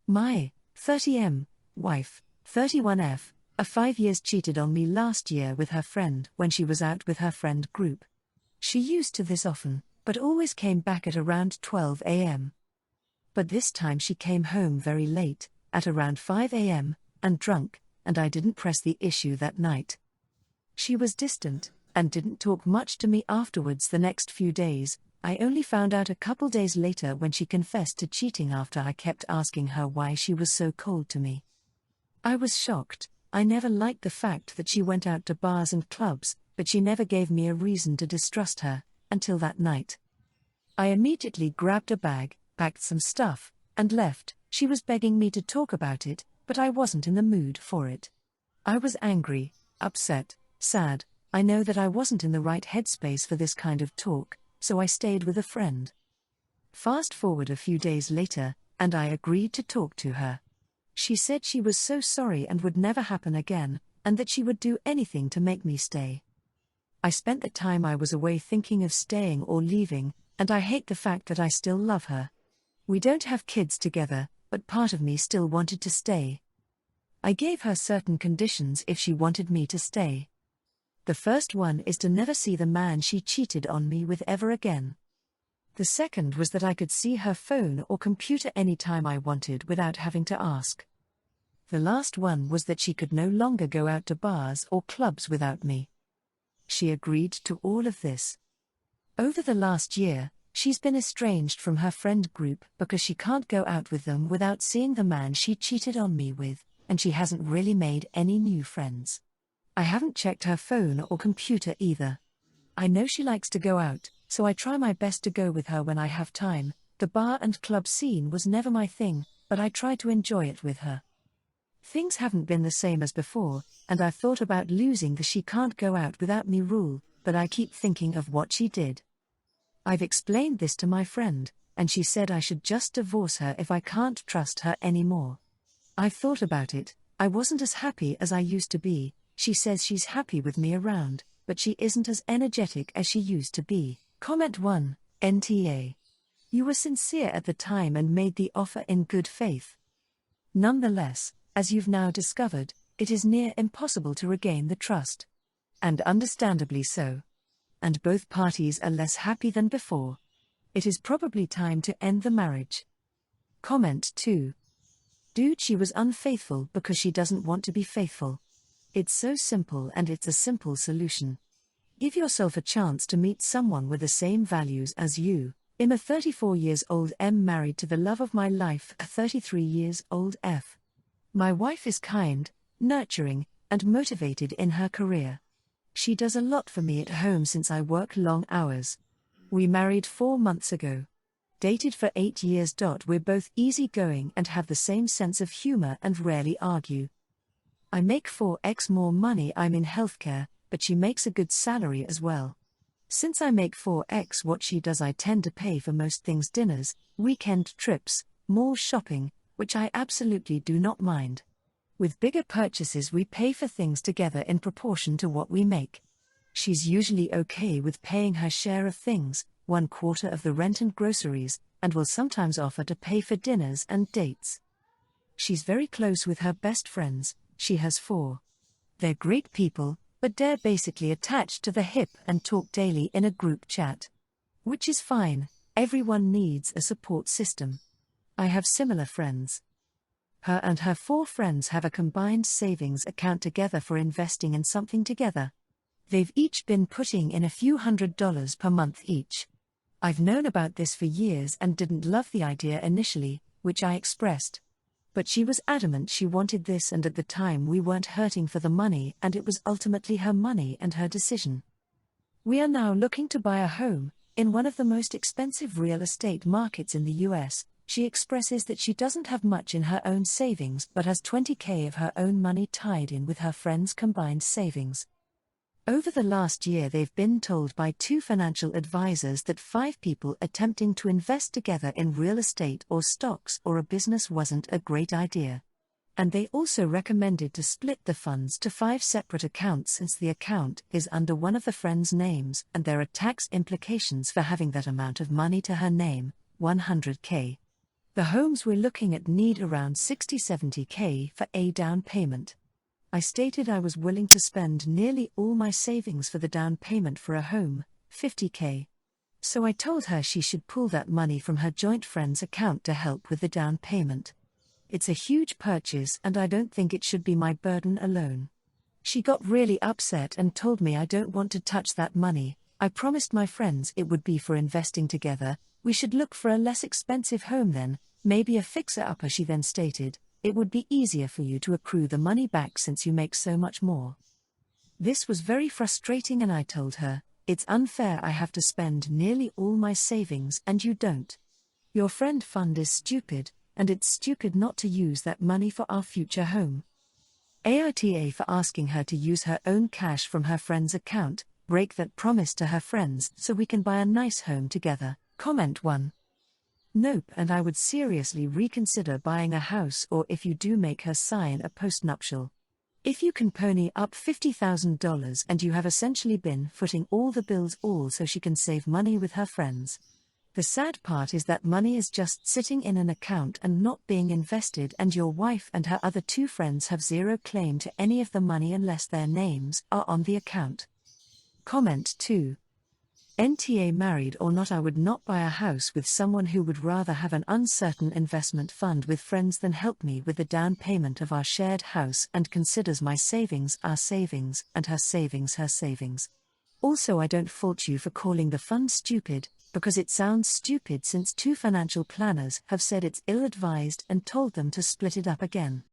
My 30M wife, 31F, a 5 years cheated on me last year with her friend when she was out with her friend group. She used to this often, but always came back at around 12 a.m. But this time she came home very late, at around 5 a.m., and drunk, and I didn't press the issue that night. She was distant, and didn't talk much to me afterwards the next few days. I only found out a couple days later when she confessed to cheating after I kept asking her why she was so cold to me. I was shocked. I never liked the fact that she went out to bars and clubs, but she never gave me a reason to distrust her, until that night. I immediately grabbed a bag, packed some stuff, and left. She was begging me to talk about it, but I wasn't in the mood for it. I was angry, upset, sad. I know that I wasn't in the right headspace for this kind of talk, so I stayed with a friend. Fast forward a few days later, and I agreed to talk to her. She said she was so sorry and would never happen again, and that she would do anything to make me stay. I spent the time I was away thinking of staying or leaving, and I hate the fact that I still love her. We don't have kids together, but part of me still wanted to stay. I gave her certain conditions if she wanted me to stay. The first one is to never see the man she cheated on me with ever again. The second was that I could see her phone or computer anytime I wanted without having to ask. The last one was that she could no longer go out to bars or clubs without me. She agreed to all of this. Over the last year, she's been estranged from her friend group because she can't go out with them without seeing the man she cheated on me with, and she hasn't really made any new friends. I haven't checked her phone or computer either. I know she likes to go out, so I try my best to go with her when I have time. The bar and club scene was never my thing, but I try to enjoy it with her. Things haven't been the same as before, and I've thought about losing the she can't go out without me rule, but I keep thinking of what she did. I've explained this to my friend, and she said I should just divorce her if I can't trust her anymore. I've thought about it. I wasn't as happy as I used to be. She says she's happy with me around, but she isn't as energetic as she used to be. Comment 1, NTA. You were sincere at the time and made the offer in good faith. Nonetheless, as you've now discovered, it is near impossible to regain the trust. And understandably so. And both parties are less happy than before. It is probably time to end the marriage. Comment 2. Dude, she was unfaithful because she doesn't want to be faithful. It's so simple, and it's a simple solution. Give yourself a chance to meet someone with the same values as you. I'm a 34 years old M married to the love of my life, a 33 years old F. My wife is kind, nurturing, and motivated in her career. She does a lot for me at home since I work long hours. We married 4 months ago. Dated for 8 years. We're both easygoing and have the same sense of humor and rarely argue. I make 4x more money. I'm in healthcare, but she makes a good salary as well. Since I make 4x what she does, I tend to pay for most things: dinners, weekend trips, mall shopping, which I absolutely do not mind. With bigger purchases, we pay for things together in proportion to what we make. She's usually okay with paying her share of things, 1/4 of the rent and groceries, and will sometimes offer to pay for dinners and dates. She's very close with her best friends. She has 4. They're great people, but they're basically attached to the hip and talk daily in a group chat. Which is fine. Everyone needs a support system. I have similar friends. Her and her 4 friends have a combined savings account together for investing in something together. They've each been putting in a few $100s per month each. I've known about this for years and didn't love the idea initially, which I expressed. But she was adamant she wanted this, and at the time we weren't hurting for the money, and it was ultimately her money and her decision. We are now looking to buy a home, in one of the most expensive real estate markets in the US. She expresses that she doesn't have much in her own savings but has $20K of her own money tied in with her friends' combined savings. Over the last year, they've been told by 2 financial advisors that 5 people attempting to invest together in real estate or stocks or a business wasn't a great idea. And they also recommended to split the funds to 5 separate accounts, since the account is under one of the friends' names and there are tax implications for having that amount of money to her name, $100K. The homes we're looking at need around 60–70K for a down payment. I stated I was willing to spend nearly all my savings for the down payment for a home, 50K. So I told her she should pull that money from her joint friend's account to help with the down payment. It's a huge purchase and I don't think it should be my burden alone. She got really upset and told me I don't want to touch that money. I promised my friends it would be for investing together. We should look for a less expensive home then, maybe a fixer-upper. She then stated, it would be easier for you to accrue the money back since you make so much more. This was very frustrating and I told her, it's unfair I have to spend nearly all my savings and you don't. Your friend fund is stupid, and it's stupid not to use that money for our future home. AITA for asking her to use her own cash from her friend's account, break that promise to her friends so we can buy a nice home together. Comment 1. Nope, and I would seriously reconsider buying a house, or if you do, make her sign a postnuptial. If you can pony up $50,000 and you have essentially been footing all the bills all so she can save money with her friends. The sad part is that money is just sitting in an account and not being invested, and your wife and her other 2 friends have zero claim to any of the money unless their names are on the account. Comment 2. NTA married or not, I would not buy a house with someone who would rather have an uncertain investment fund with friends than help me with the down payment of our shared house and considers my savings our savings and her savings her savings. Also, I don't fault you for calling the fund stupid, because it sounds stupid since 2 financial planners have said it's ill-advised and told them to split it up again.